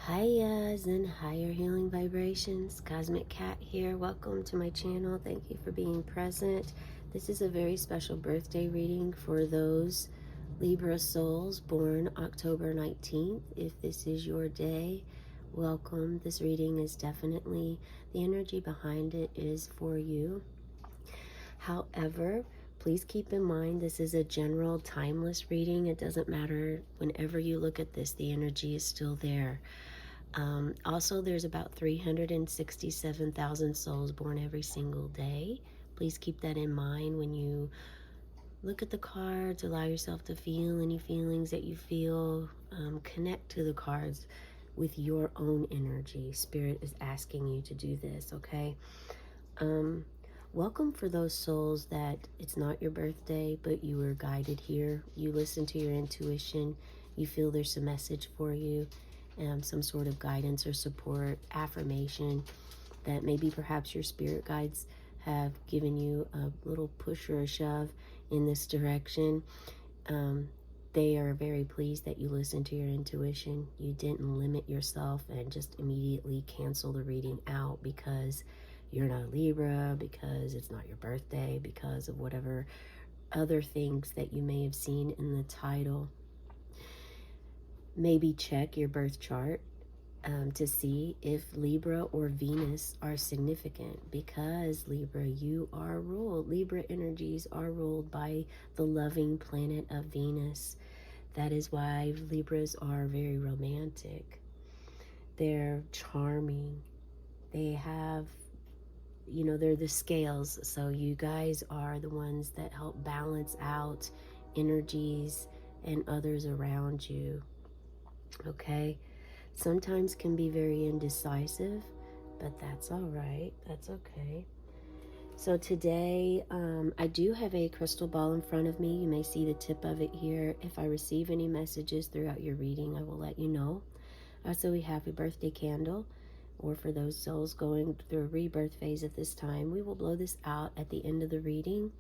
Hiya's and higher healing vibrations. Cosmic Cat here. Welcome to my channel. Thank you for being present. This is a very special birthday reading for those Libra souls born October 19th. If this is your day, welcome. This reading is definitely, the energy behind it is for you. However, please keep in mind this is a general timeless reading. It doesn't matter, whenever you look at this, the energy is still there. Also, there's about 367,000 souls born every single day. Please keep that in mind when you look at the cards. Allow yourself to feel any feelings that you feel. Connect to the cards with your own energy. Spirit is asking you to do this, okay? Welcome for those souls that it's not your birthday, but you were guided here. You listen to your intuition. You feel there's a message for you. Some sort of guidance or support, affirmation that maybe perhaps your spirit guides have given you a little push or a shove in this direction. They are very pleased that you listened to your intuition. You didn't limit yourself and just immediately cancel the reading out because you're not a Libra, because it's not your birthday, because of whatever other things that you may have seen in the title. Maybe check your birth chart to see if Libra or Venus are significant, because Libra, you are ruled. Libra energies are ruled by the loving planet of Venus. That is why Libras are very romantic. They're charming. They have, they're the scales. So you guys are the ones that help balance out energies and others around you. Okay? Sometimes can be very indecisive, but that's all right. That's okay. So today, I do have a crystal ball in front of me. You may see the tip of it here. If I receive any messages throughout your reading, I will let you know. Also, we have a birthday candle, or for those souls going through a rebirth phase at this time, we will blow this out at the end of the reading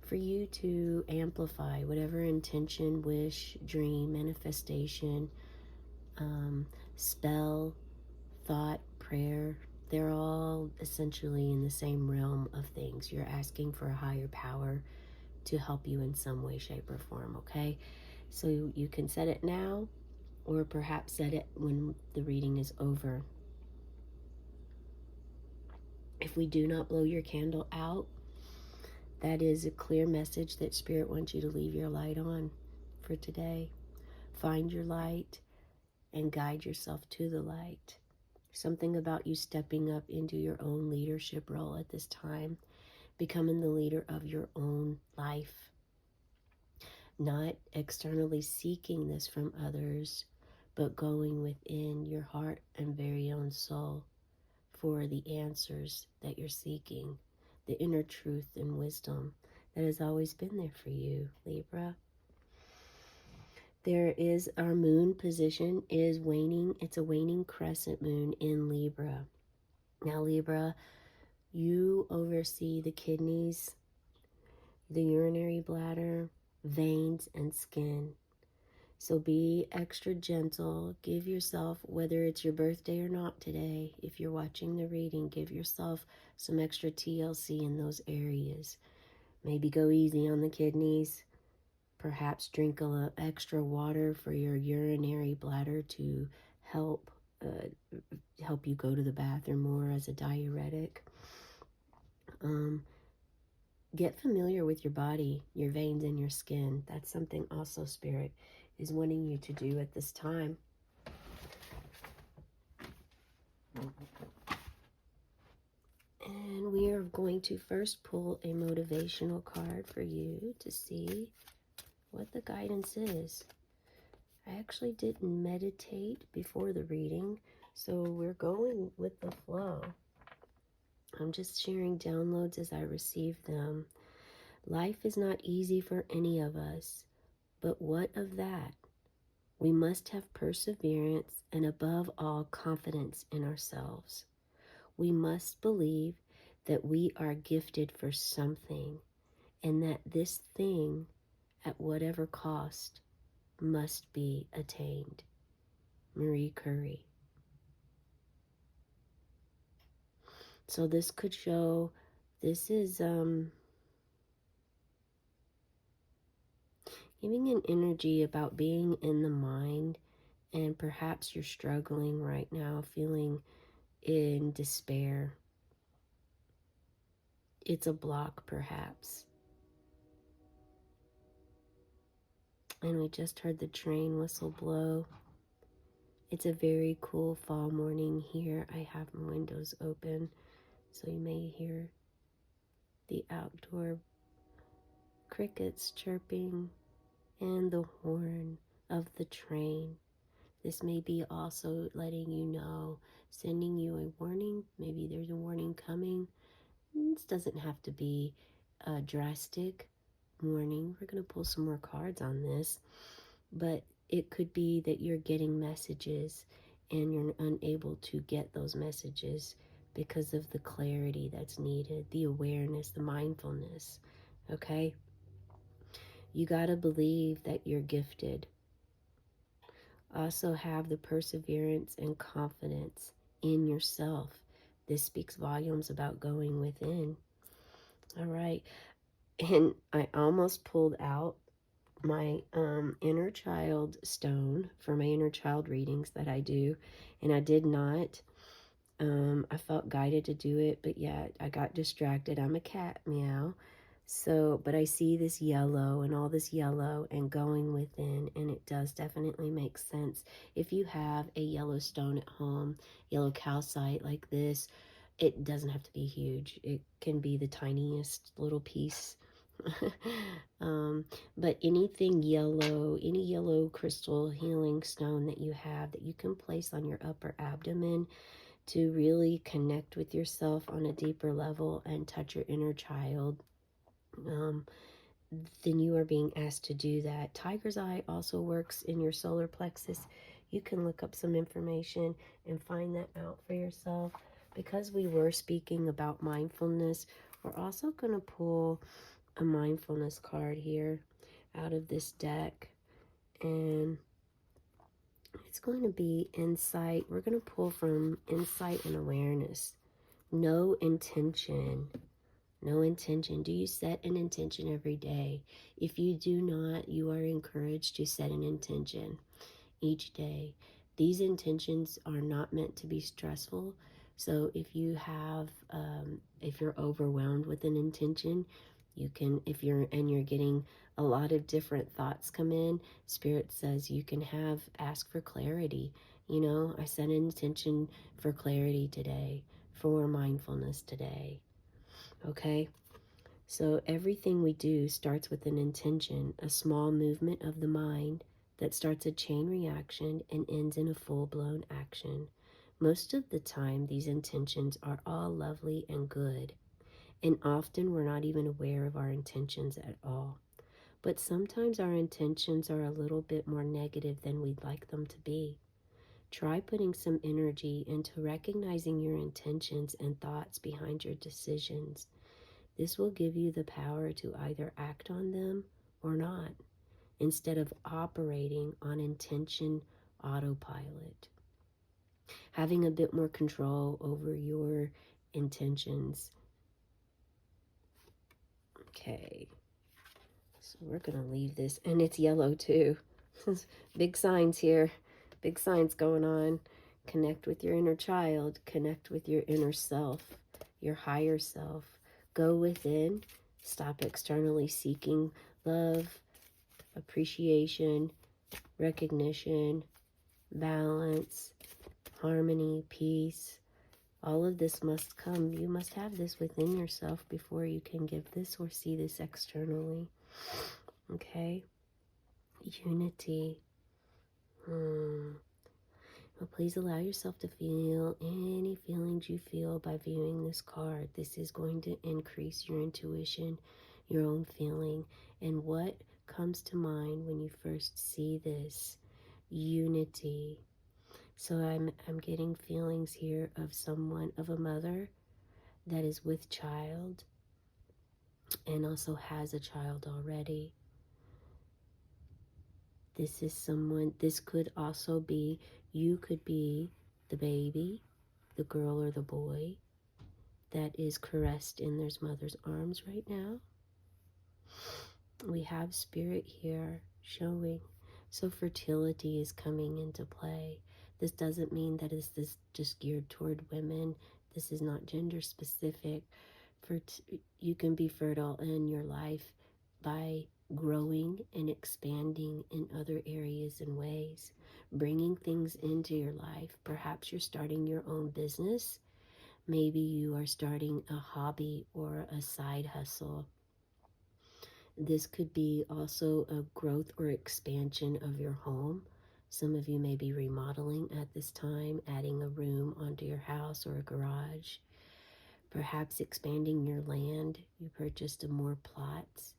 for you to amplify whatever intention, wish, dream, manifestation, spell, thought, prayer. They're all essentially in the same realm of things. You're asking for a higher power to help you in some way, shape, or form, okay? So you can set it now, or perhaps set it when the reading is over. If we do not blow your candle out, that is a clear message that Spirit wants you to leave your light on for today. Find your light and guide yourself to the light. Something about you stepping up into your own leadership role at this time, becoming the leader of your own life, not externally seeking this from others, but going within your heart and very own soul for the answers that you're seeking, the inner truth and wisdom that has always been there for you, Libra. There is, our moon position is waning. It's a waning crescent moon in Libra. Now, Libra, you oversee the kidneys, the urinary bladder, veins, and skin. So be extra gentle. Give yourself, whether it's your birthday or not today, if you're watching the reading, give yourself some extra TLC in those areas. Maybe go easy on the kidneys. Perhaps drink a little extra water for your urinary bladder to help you go to the bathroom more as a diuretic. Get familiar with your body, your veins, and your skin. That's something also Spirit is wanting you to do at this time. And we are going to first pull a motivational card for you to see what the guidance is. I actually didn't meditate before the reading, so we're going with the flow. I'm just sharing downloads as I receive them. Life is not easy for any of us, but what of that? We must have perseverance and, above all, confidence in ourselves. We must believe that we are gifted for something, and that this thing, at whatever cost, must be attained. Marie Curie. So this could show, this is giving an energy about being in the mind, and perhaps you're struggling right now, feeling in despair. It's a block, perhaps. And we just heard the train whistle blow. It's a very cool fall morning here. I have my windows open, so you may hear the outdoor crickets chirping and the horn of the train. This may be also letting you know, sending you a warning. Maybe there's a warning coming. This doesn't have to be a drastic warning. We're going to pull some more cards on this, but it could be that you're getting messages and you're unable to get those messages because of the clarity that's needed, the awareness, the mindfulness. Okay? You got to believe that you're gifted. Also have the perseverance and confidence in yourself. This speaks volumes about going within. All right. And I almost pulled out my inner child stone for my inner child readings that I do, and I did not. I felt guided to do it, but yeah, I got distracted. I'm a cat, meow. So, but I see this yellow and all this yellow and going within, and it does definitely make sense. If you have a yellow stone at home, yellow calcite like this, it doesn't have to be huge. It can be the tiniest little piece. um, but anything yellow, any yellow crystal healing stone that you have that you can place on your upper abdomen to really connect with yourself on a deeper level and touch your inner child, um, then you are being asked to do that. Tiger's Eye also works in your solar plexus. You can look up some information and find that out for yourself. Because we were speaking about mindfulness, we're also going to pull a mindfulness card here out of this deck, and it's going to be insight. We're going to pull from insight and awareness. No intention. No intention. Do you set an intention every day? If you do not, you are encouraged to set an intention each day. These intentions are not meant to be stressful. So if if you're overwhelmed with an intention, you can, if you're getting a lot of different thoughts come in, Spirit says you can ask for clarity. You know, I set an intention for clarity today, for mindfulness today. Okay? So everything we do starts with an intention, a small movement of the mind that starts a chain reaction and ends in a full-blown action. Most of the time, these intentions are all lovely and good, and often we're not even aware of our intentions at all. But sometimes our intentions are a little bit more negative than we'd like them to be. Try putting some energy into recognizing your intentions and thoughts behind your decisions. This will give you the power to either act on them or not, instead of operating on intention autopilot. Having a bit more control over your intentions. Okay, so we're going to leave this, and it's yellow too. Big signs here, big signs going on. Connect with your inner child, connect with your inner self, your higher self. Go within, stop externally seeking love, appreciation, recognition, balance, harmony, peace. All of this must come. You must have this within yourself before you can give this or see this externally. Okay? Unity. Well, please allow yourself to feel any feelings you feel by viewing this card. This is going to increase your intuition, your own feeling, and what comes to mind when you first see this. Unity. So I'm getting feelings here of someone, of a mother that is with child and also has a child already. This is someone, this could also be, you could be the baby, the girl or the boy. that is caressed in their mother's arms right now. We have spirit here showing. So fertility is coming into play. This doesn't mean that it's this just geared toward women. This is not gender specific. You can be fertile in your life by growing and expanding in other areas and ways, bringing things into your life. Perhaps you're starting your own business. Maybe you are starting a hobby or a side hustle. This could be also a growth or expansion of your home. Some of you may be remodeling at this time, adding a room onto your house or a garage. Perhaps expanding your land. You purchased more plots,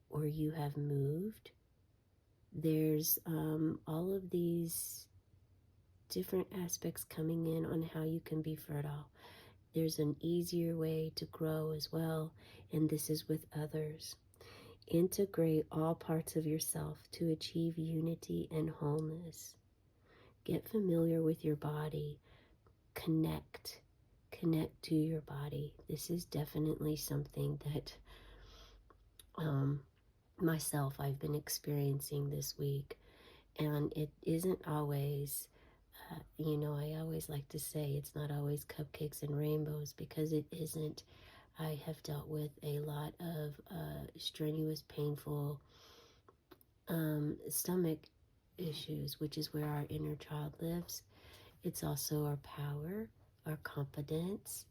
or you have moved. There's all of these different aspects coming in on how you can be fertile. There's an easier way to grow as well, and this is with others. Integrate all parts of yourself to achieve unity and wholeness. Get familiar with your body. Connect to your body. This is definitely something that myself I've been experiencing this week, and it isn't always I always like to say it's not always cupcakes and rainbows, because it isn't. I have dealt with a lot of strenuous, painful stomach issues, which is where our inner child lives. It's also our power, our confidence,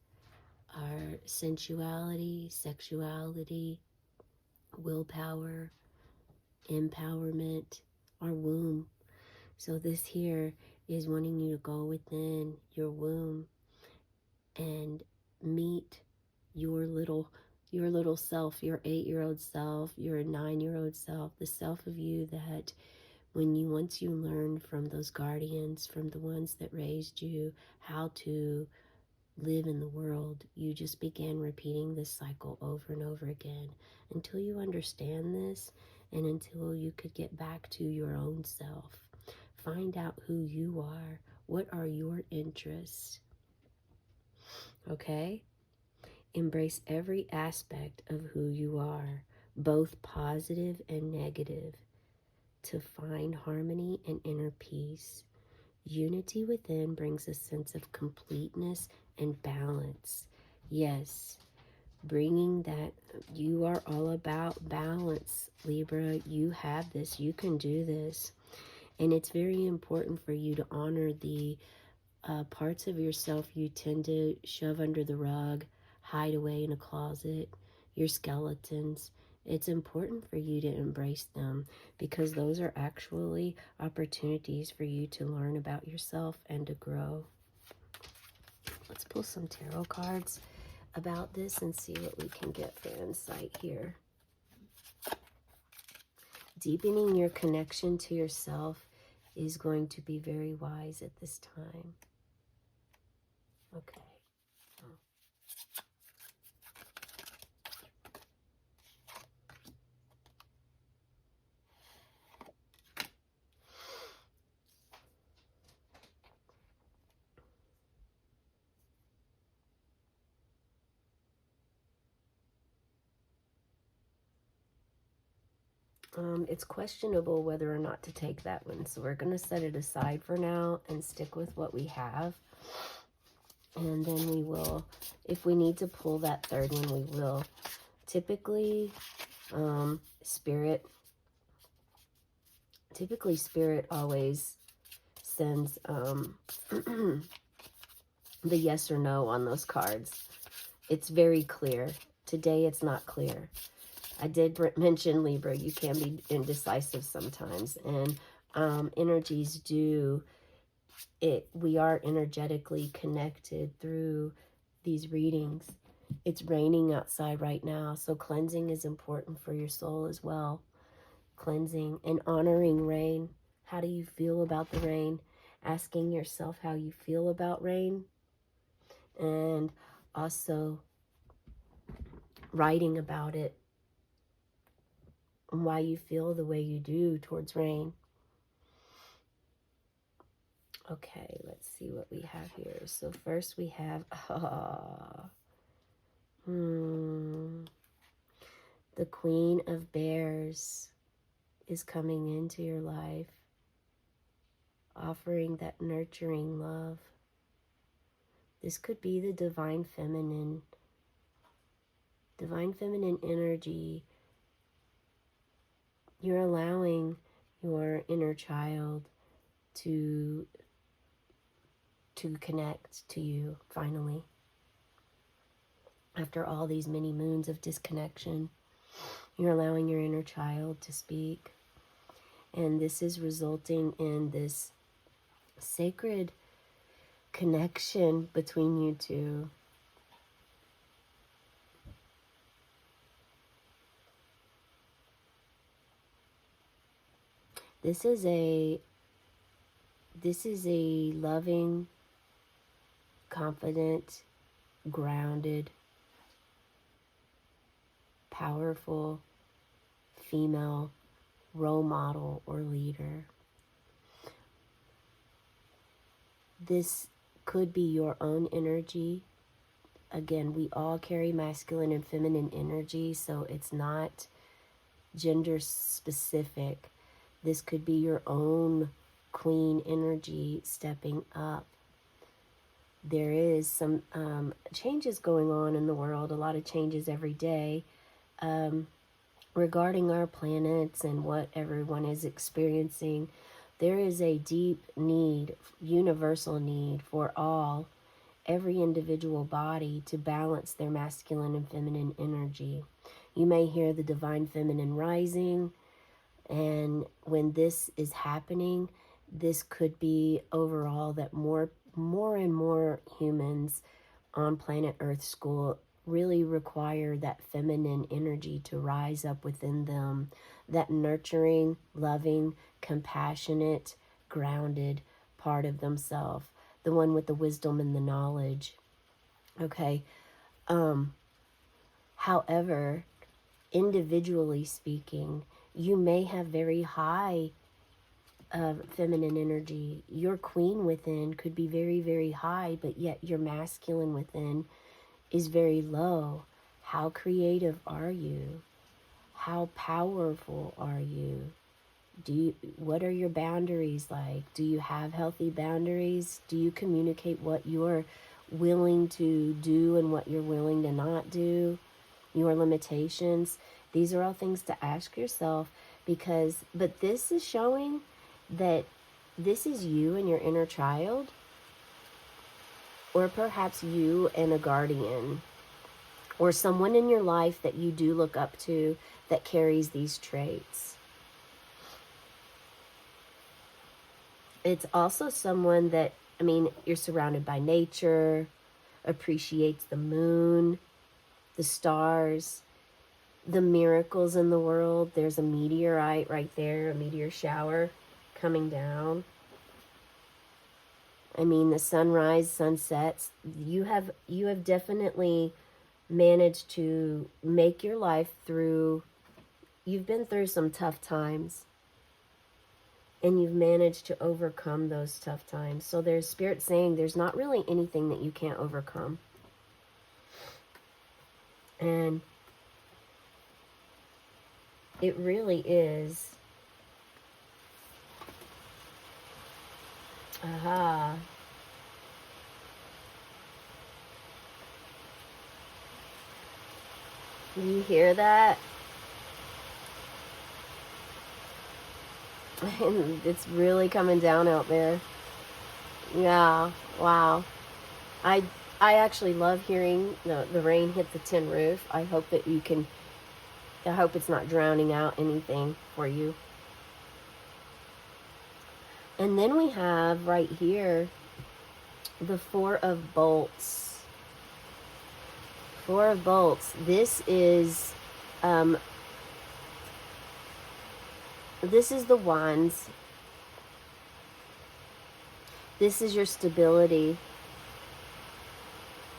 our sensuality, sexuality, willpower, empowerment, our womb. So this here is wanting you to go within your womb and meet your little self, your 8-year-old self, your 9-year-old self, the self of you that once you learn from those guardians, from the ones that raised you, how to live in the world, you just began repeating this cycle over and over again until you understand this, and until you could get back to your own self. Find out who you are. What are your interests? Okay? Embrace every aspect of who you are, both positive and negative, to find harmony and inner peace. Unity within brings a sense of completeness and balance. Yes, bringing that. You are all about balance, Libra. You have this. You can do this. And it's very important for you to honor the parts of yourself you tend to shove under the rug, hide away in a closet, your skeletons. It's important for you to embrace them, because those are actually opportunities for you to learn about yourself and to grow. Let's pull some tarot cards about this and see what we can get for insight here. Deepening your connection to yourself is going to be very wise at this time. Okay. It's questionable whether or not to take that one, so we're going to set it aside for now and stick with what we have. And then we will, if we need to pull that third one, we will. Typically, Spirit always sends the yes or no on those cards. It's very clear. Today, it's not clear. I did mention, Libra, you can be indecisive sometimes, and energies do it. We are energetically connected through these readings. It's raining outside right now, so cleansing is important for your soul as well. Cleansing and honoring rain. How do you feel about the rain? Asking yourself how you feel about rain, and also writing about it, and why you feel the way you do towards rain. Okay, let's see what we have here. So first we have, The Queen of Bears is coming into your life, offering that nurturing love. This could be the divine feminine energy. You're allowing your inner child to connect to you finally. After all these many moons of disconnection, you're allowing your inner child to speak. And this is resulting in this sacred connection between you two. This is a loving, confident, grounded, powerful female role model or leader. This could be your own energy. Again, we all carry masculine and feminine energy, so it's not gender specific. This could be your own queen energy stepping up. There is some changes going on in the world, a lot of changes every day regarding our planets and what everyone is experiencing. There is a deep need, universal need for every individual body to balance their masculine and feminine energy. You may hear the divine feminine rising, and when this is happening, this could be overall that more and more humans on planet Earth school really require that feminine energy to rise up within them, that nurturing, loving, compassionate, grounded part of themselves, the one with the wisdom and the knowledge. Okay. However, individually speaking, you may have very high feminine energy. Your queen within could be very, very high, but yet your masculine within is very low. How creative are you? How powerful are you? What are your boundaries like? Do you have healthy boundaries? Do you communicate what you're willing to do and what you're willing to not do? Your limitations? These are all things to ask yourself, but this is showing that this is you and your inner child, or perhaps you and a guardian, or someone in your life that you do look up to that carries these traits. It's also someone that, you're surrounded by nature, appreciates the moon, the stars, the miracles in the world. There's a meteorite right there, a meteor shower coming down. The sunrise, sunsets. You have definitely managed to make your life through. You've been through some tough times, and you've managed to overcome those tough times. So there's Spirit saying there's not really anything that you can't overcome. And it really is. Aha. Do you hear that? It's really coming down out there. Yeah, wow. I actually love hearing the rain hit the tin roof. I hope it's not drowning out anything for you. And then we have right here the Four of Bolts. Four of Bolts. This is the Wands. This is your stability,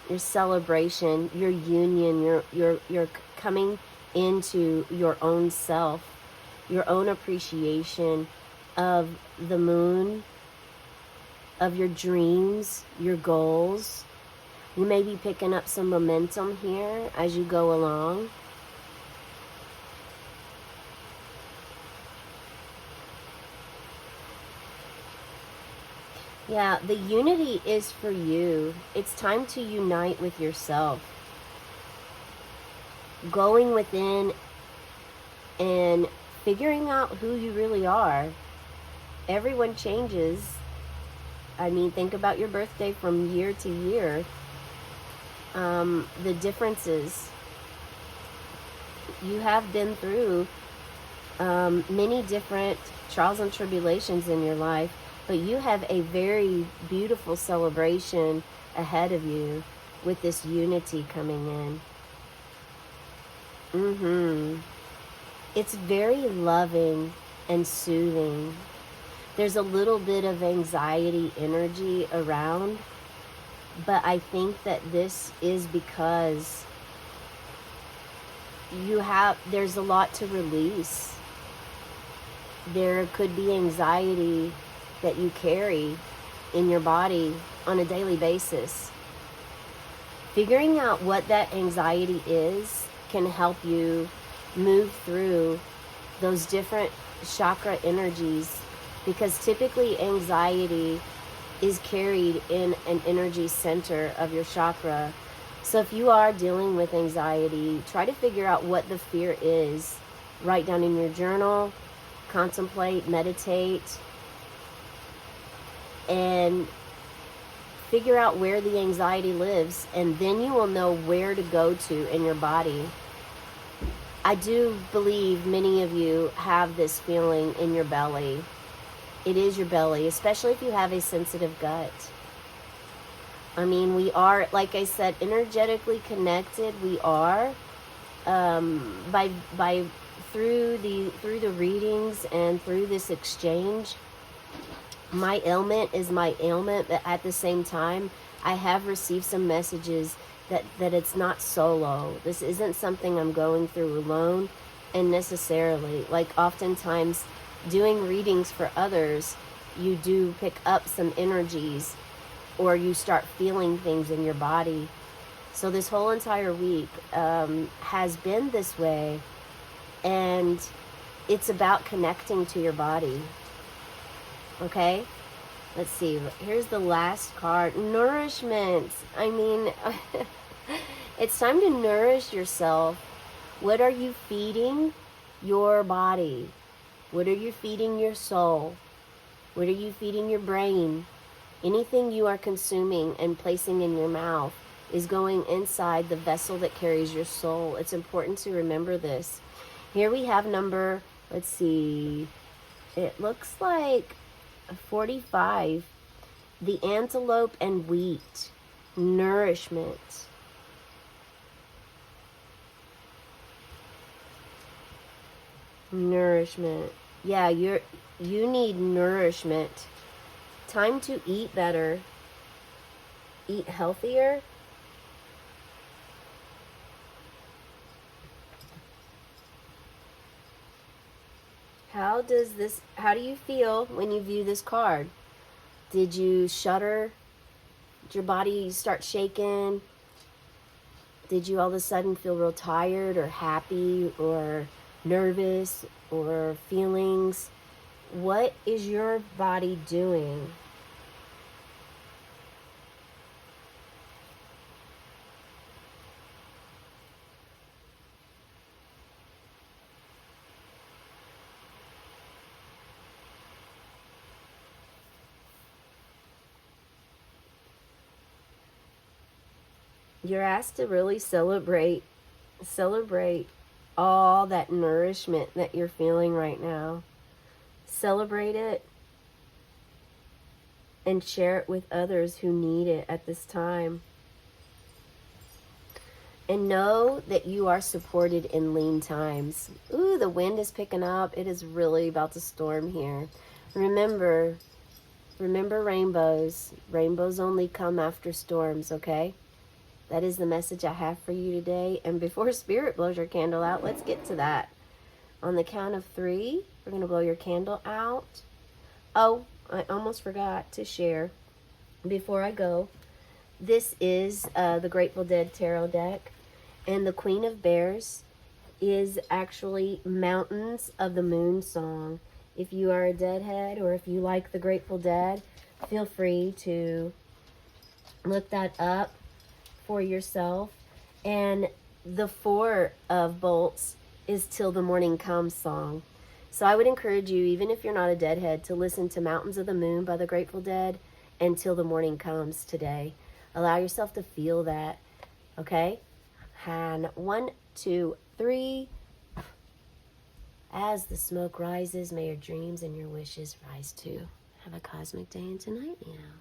your celebration, your union, your coming into your own self, your own appreciation of the moon, of your dreams, your goals, You may be picking up some momentum here as you go along. Yeah, the unity is for you. It's time to unite with yourself. Going within and figuring out who you really are. Everyone changes. I mean, think about your birthday from year to year. The differences. You have been through many different trials and tribulations in your life, but you have a very beautiful celebration ahead of you with this unity coming in. It's very loving and soothing. There's a little bit of anxiety energy around, but I think that this is because there's a lot to release. There could be anxiety that you carry in your body on a daily basis. Figuring out what that anxiety is can help you move through those different chakra energies, because typically anxiety is carried in an energy center of your chakra. So if you are dealing with anxiety, try to figure out what the fear is. Write down in your journal, contemplate, meditate, and figure out where the anxiety lives, and then you will know where to go to in your body. I do believe many of you have this feeling in your belly. It is your belly, especially if you have a sensitive gut. I mean, we are, like I said, energetically connected. We are by through the readings and through this exchange. My ailment is my ailment, but at the same time, I have received some messages that it's not solo. This isn't something I'm going through alone, and necessarily, like oftentimes doing readings for others, you do pick up some energies, or you start feeling things in your body. So this whole entire week has been this way, and it's about connecting to your body. Okay? Let's see. Here's the last card. Nourishment. I mean, it's time to nourish yourself. What are you feeding your body? What are you feeding your soul? What are you feeding your brain? Anything you are consuming and placing in your mouth is going inside the vessel that carries your soul. It's important to remember this. Here we have number, let's see, it looks like 45. The antelope and wheat. Nourishment. Nourishment. Yeah, you need nourishment. Time to eat better. Eat healthier. How do you feel when you view this card? Did you shudder? Did your body start shaking? Did you all of a sudden feel real tired or happy or nervous or feelings? What is your body doing? You're asked to really celebrate all that nourishment that you're feeling right now. Celebrate it and share it with others who need it at this time. And know that you are supported in lean times. Ooh, the wind is picking up. It is really about to storm here. Remember rainbows. Rainbows only come after storms, okay? That is the message I have for you today. And before Spirit blows your candle out, let's get to that. On the count of 3, we're going to blow your candle out. Oh, I almost forgot to share before I go. This is the Grateful Dead Tarot deck. And the Queen of Bears is actually Mountains of the Moon song. If you are a Deadhead or if you like the Grateful Dead, feel free to look that up for yourself. And the Four of Bolts is Till the Morning Comes song. So I would encourage you, even if you're not a Deadhead, to listen to Mountains of the Moon by the Grateful Dead and Till the Morning Comes today. Allow yourself to feel that, okay? And 1, 2, 3. As the smoke rises, may your dreams and your wishes rise too. Have a cosmic day and tonight, you know.